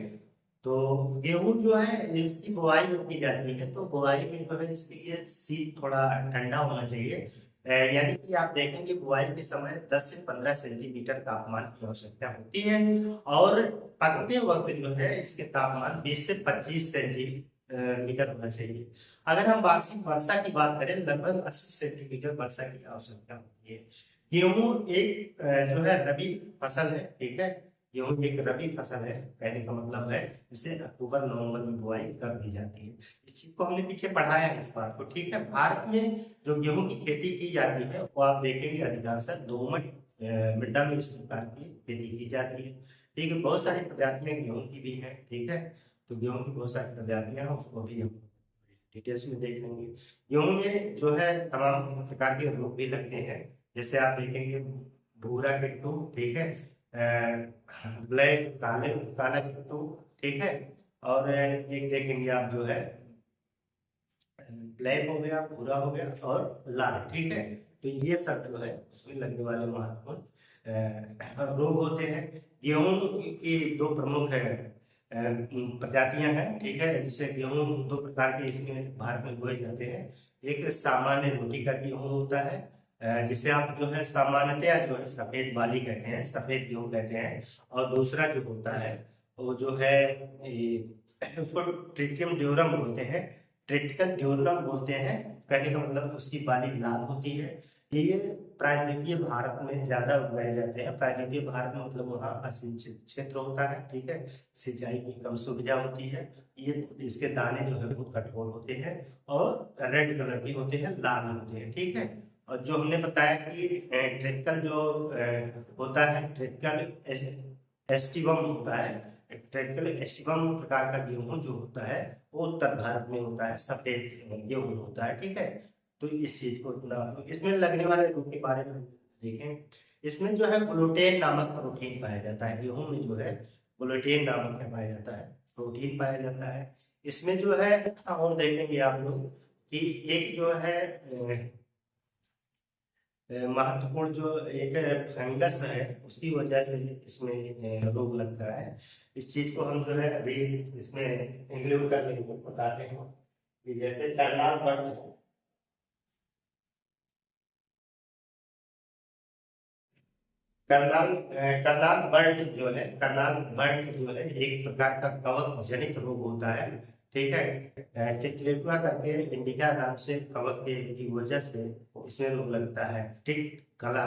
तो गेहूं जो है इसकी बुआई जो की जाती है, तो बुआई में जो है इसके लिए सीड थोड़ा ठंडा होना चाहिए। यानी कि आप देखेंगे बुआई के समय 10 से 15 सेंटीमीटर तापमान की आवश्यकता होती है, और पकते वक्त जो है इसके तापमान 20 से 25 सेंटीमीटर होना चाहिए। अगर हम वार्षिक वर्षा की बात करें लगभग 80 सेंटीमीटर वर्षा की आवश्यकता होती है। गेहूं एक जो है रबी फसल है, ठीक है। गेहूं एक रबी फसल है, कहने का मतलब है इसे अक्टूबर नवंबर में बुआई कर दी जाती है। इस चीज को हमने पीछे पढ़ाया है इस बात को, ठीक है। भारत में जो गेहूं की खेती की जाती है वो आप देखेंगे अधिकांश दोमट मृदा में इस प्रकार की खेती की जाती है, ठीक है। बहुत सारी प्रजातियां गेहूं की भी है, ठीक है। तो गेहूं की बहुत सारी प्रजातियां हैं, उसको भी हम डिटेल्स में देख लेंगे। गेहूं में जो है तमाम प्रकार के रोग भी लगते हैं, जैसे आप देखेंगे भूरा टिट्टू, ठीक है, ब्लैक काले काला टिट्टू, ठीक है। और एक देखेंगे आप जो है ब्लैक हो गया, भूरा हो गया और लाल, ठीक है। तो ये सब जो है उसमें लगने वाले महत्वपूर्ण रोग होते हैं। गेहूं की दो प्रमुख है प्रजातियां हैं, ठीक है। जैसे गेहूं दो प्रकार के इसमें भारत में बोए जाते हैं। एक सामान्य रोटी का गेहूं होता है, जिसे आप जो है सामान्यतया जो है सफेद बाली कहते हैं, सफेद गेहूं कहते हैं। और दूसरा जो होता है वो जो है उसको ट्रिटियम ड्यूरम बोलते हैं, ट्रिटिकल ड्यूरम बोलते हैं। कहने का मतलब उसकी बाली लाल होती है। ये प्रायद्वीपीय भारत में ज्यादा उगाए जाते हैं। प्रायद्वीपीय भारत में मतलब वहाँ असिंचित क्षेत्र होता है, ठीक है, सिंचाई की कम सुविधा होती है। ये इसके दाने जो है बहुत कठोर होते हैं और रेड कलर के होते हैं, लाल होते हैं, ठीक है। और जो हमने बताया कि ट्रेक्कल जो होता है, ट्रेक्कल एस्टिवम होता है। ट्रेक्कल एस्टिवम प्रकार का गेहूं जो होता है वो उत्तर भारत में होता है, सफेद गेहूं होता है, ठीक है। तो इस चीज को इतना, इसमें लगने वाले रोग के बारे में देखें। इसमें जो है ग्लूटेन नामक प्रोटीन पाया जाता है, गेहूं में जो है ग्लूटेन नामक क्या पाया जाता है, प्रोटीन पाया जाता है। इसमें जो है और देखेंगे आप लोग कि एक जो है महत्वपूर्ण जो एक फंगस है उसकी वजह से इसमें रोग लगता है। इस चीज को हम जो है अभी इसमें इंक्लूड करके बताते हैं कि जैसे करनाल बर्ड है। करनाल बर्ड जो है, करनाल बर्ड जो है एक प्रकार का कवक जनित रोग होता है, ठीक है। टिकलेटुआ करके इंडिका नाम से कवक के की वजह से इसमें रोग लगता है, टिक कला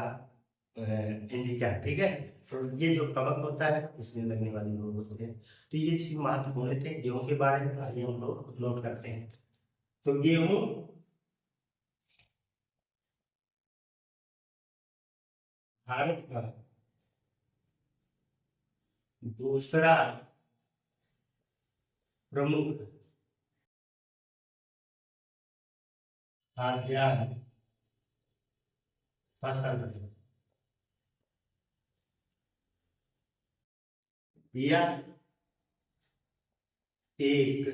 इंडिका, ठीक है। तो ये जो कवक होता है इसमें लगने वाले रोग होते हैं। तो ये चीज महत्वपूर्ण थे गेहूं के बारे में, आइए हम लोग नोट करते हैं। तो गेहूं भारत का दूसरा प्रमुख खाद्यान्न फसल है। यह एक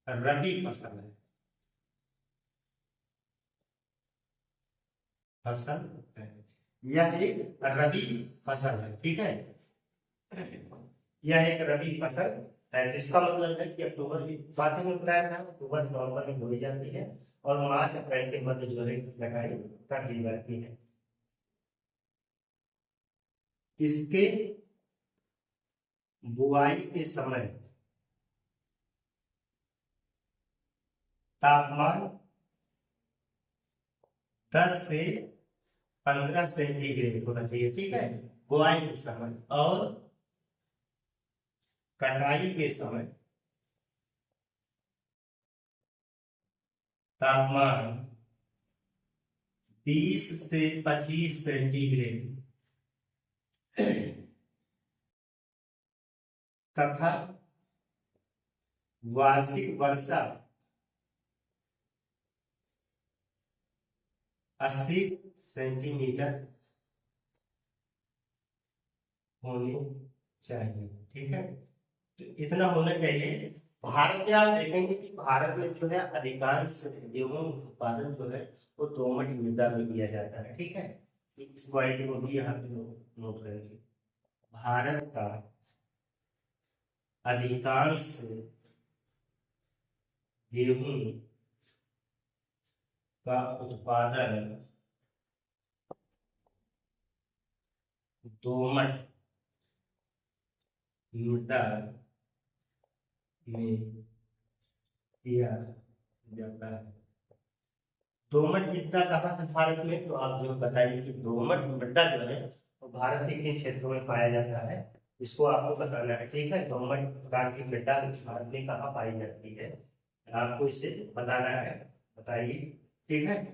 रबी फसल है, फसल है। यह एक रबी फसल है, ठीक है। यह एक रबी फसल है, तो इसका मतलब है कि अक्टूबर की बातें में बताया था, अक्टूबर नवंबर में बोई जाती है और मार्च अप्रैल के मध्य जो है कटाई कर दी जाती है। इसके बुआई के समय तापमान 10 से 15 सेंटीग्रेड होना चाहिए, ठीक है, बुआई के समय। और कटाई के समय तापमान 20 से 25 सेंटीग्रेड तथा वार्षिक वर्षा 80 सेंटीमीटर होनी चाहिए, ठीक है। तो इतना होना चाहिए। भारत में आप देखेंगे कि भारत में जो है अधिकांश गेहूं उत्पादन जो है वो दोमट मृदा में किया जाता है, ठीक है। इस पॉइंट को भी यहाँ पे नोट करेंगे। भारत का अधिकांश गेहूं का उत्पादन दोमट मृदा में किया जाता है। दोमट मृदा कहाँ से भारत में, तो आप जो बताइए कि दोमट मृदा जो है वो भारत के किन क्षेत्रों में पाया जाता है, इसको आपको बताना है, ठीक है। दोमट प्रकार की मृदा भारत में कहाँ पाई जाती है आपको इसे बताना है, बताइए, ठीक है।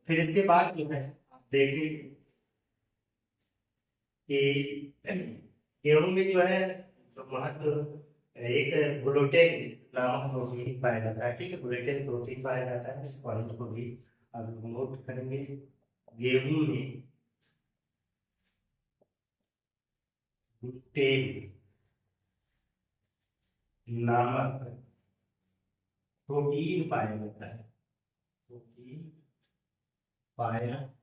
फिर इसके बाद जो है आप देखिए कि गेहूं में जो है जो महत्व एक ग्लूटेन नामक प्रोटीन पाया जाता है, ठीक है, ग्लूटेन प्रोटीन पाया जाता है। इस पॉइंट को भी अब नोट करेंगे। गेहूं में ग्लूटेन नामक प्रोटीन पाया जाता है, प्रोटीन पाया जाता है,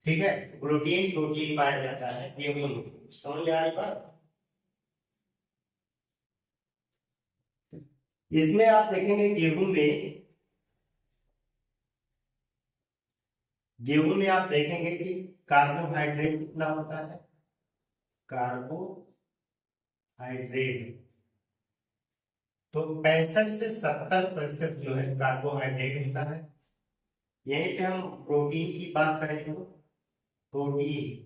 ठीक है। ग्लूटेन प्रोटीन पाया जाता है गेहूं में, समझ में आ रही बात। इसमें आप देखेंगे गेहूं में आप देखेंगे कि कार्बोहाइड्रेट कितना होता है, कार्बोहाइड्रेट तो 65 से 70% जो है कार्बोहाइड्रेट होता है। यहीं पे हम प्रोटीन की बात करें तो प्रोटीन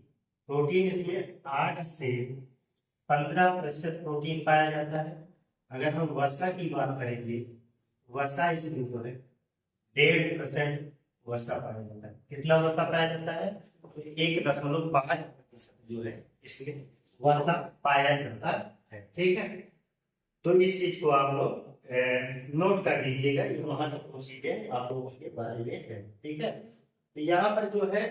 प्रोटीन इसमें 8 से 15% प्रोटीन पाया जाता है। अगर हम वसा की बात करेंगे, वसा इसमें जो है 1.5% वसा पाया जाता है। कितना वसा पाया जाता है? तो 1.5% जो है इसमें वसा पाया जाता है। ठीक है, तो इस चीज को आप लोग नोट कर लीजिएगा, ये महत्वपूर्ण चीजें आप लोगों के बारे में है। ठीक है, तो यहाँ पर जो है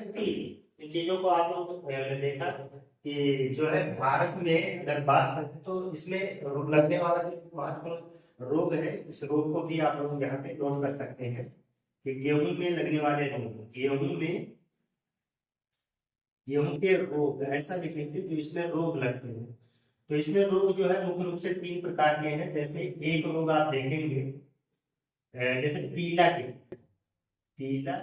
इन चीजों को आप लोग ने देखा कि जो है भारत में अगर बात करें तो इसमें लगने वाला जो महत्वपूर्ण रोग है, इस रोग को भी आप लोग यहाँ पे नोट कर सकते हैं कि गेहूं में लगने वाले रोग, गेहूं के रोग ऐसा लिख लीजिए जो इसमें रोग लगते हैं। तो इसमें रोग जो है मुख्य रूप से 3 प्रकार के हैं। जैसे एक रोग आप देखेंगे, जैसे पीला कीट, पीला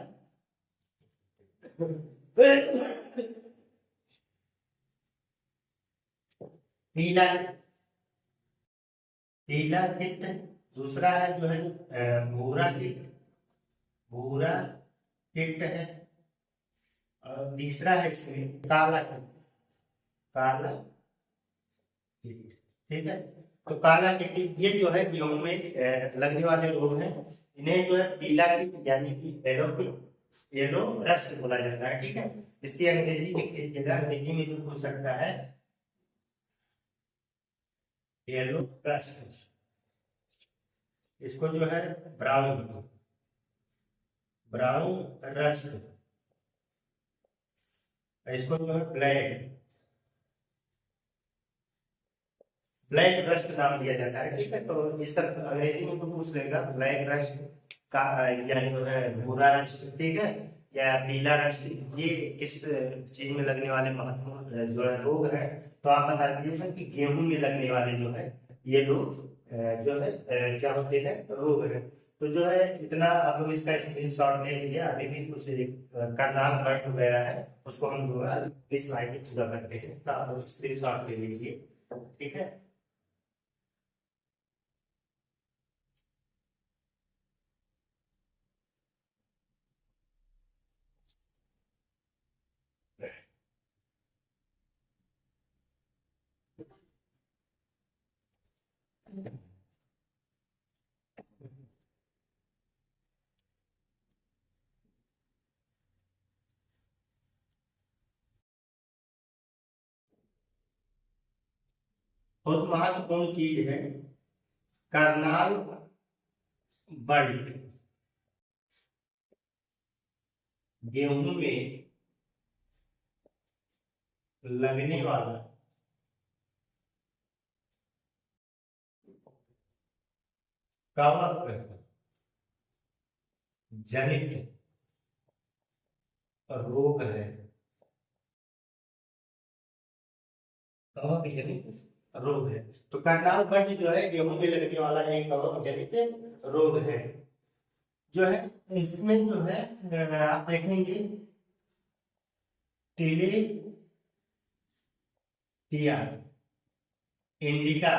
पीला पीला कीट। दूसरा है जो है भूरा कीट, भूरा कीट है। और तीसरा है इसमें काला कीट, काला कीट। ठीक है, तो काला कीट ये जो है गेहूं में लगने वाले रोग हैं। इन्हें जो है पीला कीट यानी कि येलो कीट, येलो रस्ट बोला जाता है। ठीक है, इसकी अंग्रेजी लिख लीजिएगा, अंग्रेजी में जो हो सकता है येलो रस्ट। इसको जो है ब्राउन ब्राउन रस्ट, इसको जो है ब्लैक ब्लैक रस्ट नाम दिया जाता है। ठीक है, तो ये सब अंग्रेजी में तो पूछ लेगा ब्लैक रस्ट का या जो है भूरा रस्ट, ठीक है, या पीला रस्ट, ये किस चीज में लगने वाले महत्वपूर्ण जो है रोग है। तो आप बता दीजिएगा कि गेहूं में लगने वाले जो है ये लोग जो है क्या होते हैं, रोग है। तो जो है इतना आप लोग इसका स्क्रीनशॉट ले लीजिए। अभी भी कुछ करनाल बर्ड वगैरह है, उसको हम जो है इस स्लाइड में पूरा करते हैं, तो आप लोग स्क्रीनशॉट ले लीजिए। ठीक है, बहुत महत्वपूर्ण चीज है करनाल बल्ट। गेहूं में लगने वाला कवक जनित रोग है, कवक जनित रोग है। तो करनाल बल्ट जो है गेहूं में लगने वाला एक कवक जनित रोग है। जो है इसमें जो है आप देखेंगे टिलेटिया इंडिका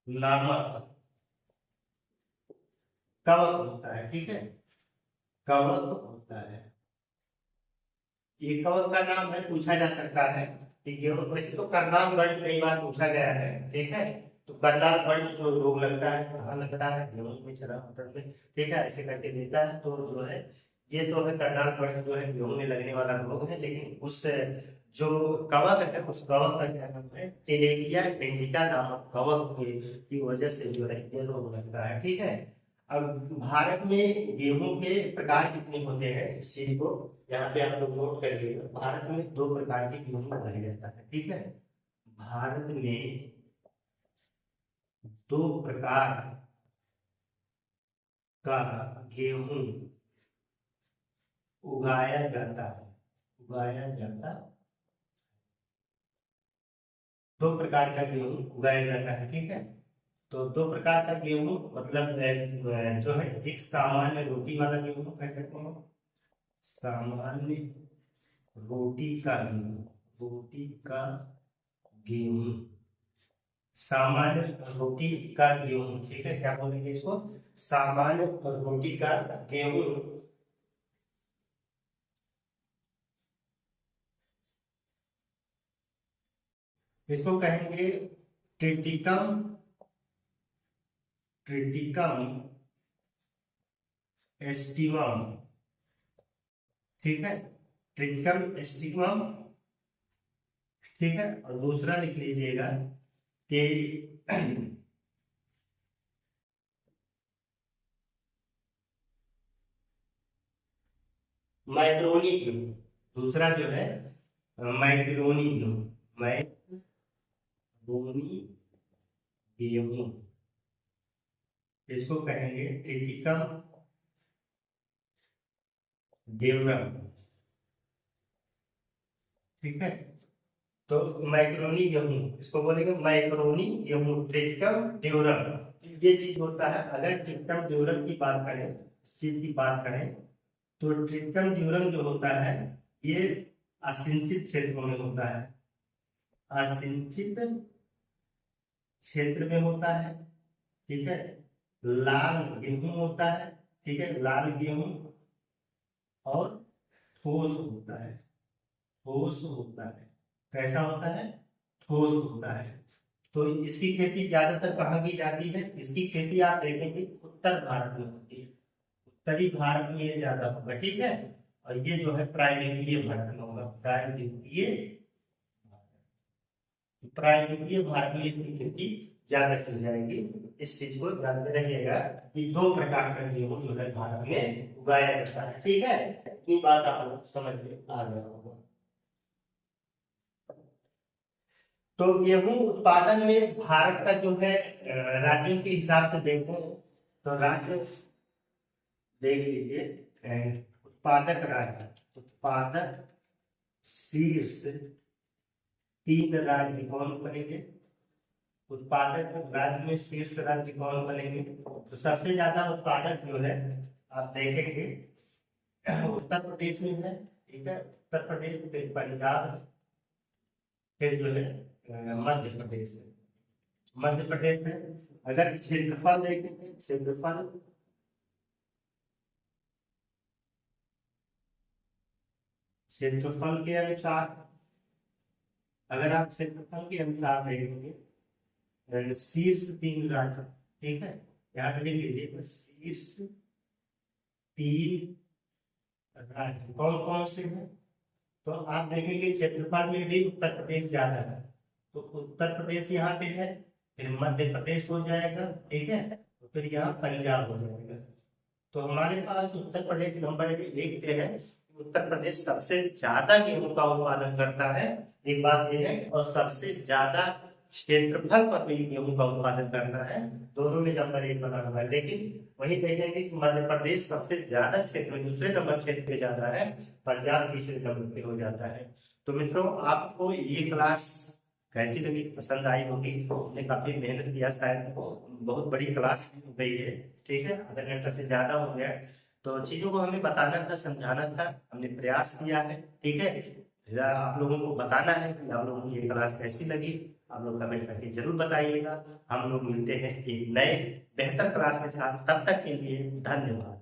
नामक कवक होता है। ठीक है, कवक होता है। ये कवक का नाम है, पूछा जा सकता है कि गेहूं, वैसे तो करनाल बल्ट कई बार पूछा गया है। ठीक है, तो करनाल बल्ट जो रोग लगता है कहाँ लगता है, गेहूं में, चना मटर में। ठीक है, ऐसे करके देता है। तो जो है ये तो है करनाल बल्ट जो है गेहूं में लगने वाला रोग है, लेकिन उस जो कवक है उस कवक का क्या नाम है, टेरेलिया इंडिका नामक कवक की वजह से जो है ये रोग लगता है। ठीक है, अब भारत में गेहूं के प्रकार कितने होते हैं, इस चीज को यहाँ पे आप लोग नोट कर लीजिए। भारत में 2 प्रकार के गेहूं उगाया जाता है। ठीक है, भारत में 2 प्रकार का गेहूं उगाया जाता है, उगाया जाता 2 प्रकार का गेहूं उगाया जाता है। ठीक है, तो 2 प्रकार का गेहूं मतलब जो है एक सामान्य रोटी वाला गेहूं कह सकते हैं, सामान्य रोटी का गेहूं, रोटी का गेहूं सामान्य रोटी का गेहूं, ठीक है, क्या बोलेंगे इसको, सामान्य रोटी का गेहूं। इसको कहेंगे ट्रिटिकम, ट्रिटिकम एस्टिवम, ठीक है, ट्रिटिकम एस्टिवम, ठीक है। और दूसरा लिख लीजिएगा कि मैक्रोनी गेहूं, दूसरा जो है मैक्रोनी गेहूं, मैक्रोनी गेहूं, इसको कहेंगे ट्रिटिकम गेवरम, ठीक है। तो मैक्रोनी गेहूं, इसको बोलेंगे मैक्रोनी गेहूं, ट्रिटिकम ड्यूरम। ये चीज होता है, अगर ट्रिटिकम ड्यूरम की बात करें, इस चीज की बात करें, तो ट्रिटिकम ड्यूरम जो होता है ये असिंचित क्षेत्रों में होता है, असिंचित क्षेत्र में होता है, ठीक है। लाल गेहूं होता है, ठीक है, लाल गेहूं, और ठोस होता है, ठोस होता है। कैसा होता है, ठोस होता है। तो इसकी खेती ज्यादातर कहाँ की जाती है, इसकी खेती आप देखेंगे उत्तर भारत में होती है, उत्तरी भारत में ये ज्यादा होगा, ठीक है। और ये जो है प्रायद्वीपीय भारत में होगा, प्रायद्वीपीय, प्रायद्वीपीय भारत में इसकी खेती ज्यादा की जाएगी। इस चीज को ध्यान में रखिएगा कि दो प्रकार का गेहूं जो है भारत में उगाया जाता है, ठीक है। ये बात आप लोग समझ में आ गया होगा। तो गेहूं उत्पादन में भारत का जो है राज्यों के हिसाब से देखें तो राज्य देख लीजिए, उत्पादक राज्य, उत्पादक शीर्ष तीन राज्य कौन बनेंगे, उत्पादक राज्य में शीर्ष राज्य कौन बनेंगे। तो सबसे ज्यादा उत्पादक जो है आप देखेंगे उत्तर प्रदेश में है, ठीक है, उत्तर प्रदेश, फिर पंजाब है, फिर जो है मध्य प्रदेश है, मध्य प्रदेश है। अगर क्षेत्रफल देखेंगे, क्षेत्रफल, क्षेत्रफल के अनुसार, अगर आप क्षेत्रफल के अनुसार देखेंगे शीर्ष तीन राज्य, ठीक है, यहाँ पे लिख लीजिए शीर्ष तीन राज्य कौन कौन से हैं। तो आप देखेंगे क्षेत्रफल में भी उत्तर प्रदेश ज्यादा है, तो उत्तर प्रदेश यहाँ पे है, फिर मध्य प्रदेश हो जाएगा, ठीक है, तो फिर यहाँ पंजाब हो जाएगा। तो हमारे पास उत्तर प्रदेश नंबर एक पे है। उत्तर प्रदेश सबसे ज्यादा गेहूं का उत्पादन करता है, एक बात यह है, और सबसे ज्यादा क्षेत्रफल पर भी गेहूं का उत्पादन करना है, दोनों में नंबर एक बना हुआ है। लेकिन वही देखेंगे कि मध्य प्रदेश सबसे ज्यादा क्षेत्र में दूसरे नंबर क्षेत्र पे ज्यादा है, पंजाब तीसरे नंबर पे हो जाता है। तो मित्रों, आपको ये क्लास कैसी लगी, पसंद आई होगी, हमने काफी मेहनत किया, शायद बहुत बड़ी क्लास भी हो गई है, ठीक है, आधा घंटा से ज्यादा हो गया। तो चीजों को हमें बताना था, समझाना था, हमने प्रयास किया है, ठीक है। आप लोगों को बताना है कि आप लोगों को ये क्लास कैसी लगी, आप लोग कमेंट करके जरूर बताइएगा। हम लोग मिलते हैं एक नए बेहतर क्लास के साथ, तब तक के लिए धन्यवाद।